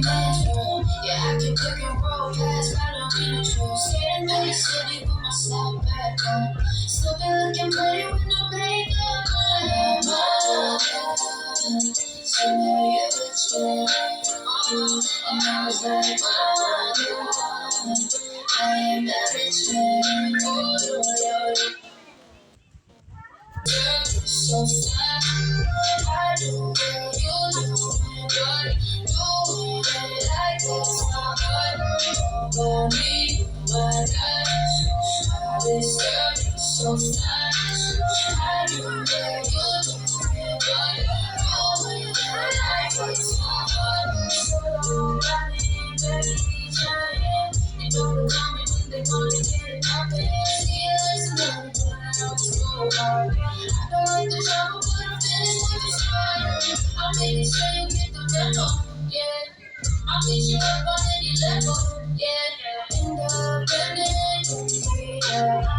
metro. Yeah, I can pick and roll past ballerina trolls. Skating through the city with my slap back on. Still be looking pretty with no makeup on. So now you would change. And I was like, I am the rich man. So fine, I do what you do, but do it like that's not good. For me, my gosh, this girl is so fine. I do what you do, but do it like it's not good. So don't got me, baby, trying. You know the comment when they wanna get it poppin'. See, listen, I was so hard. I don't like the trouble, but I'm finished with the start. I'll make sure you get the memo, yeah. I'll meet you up on any level, yeah. Independent, yeah.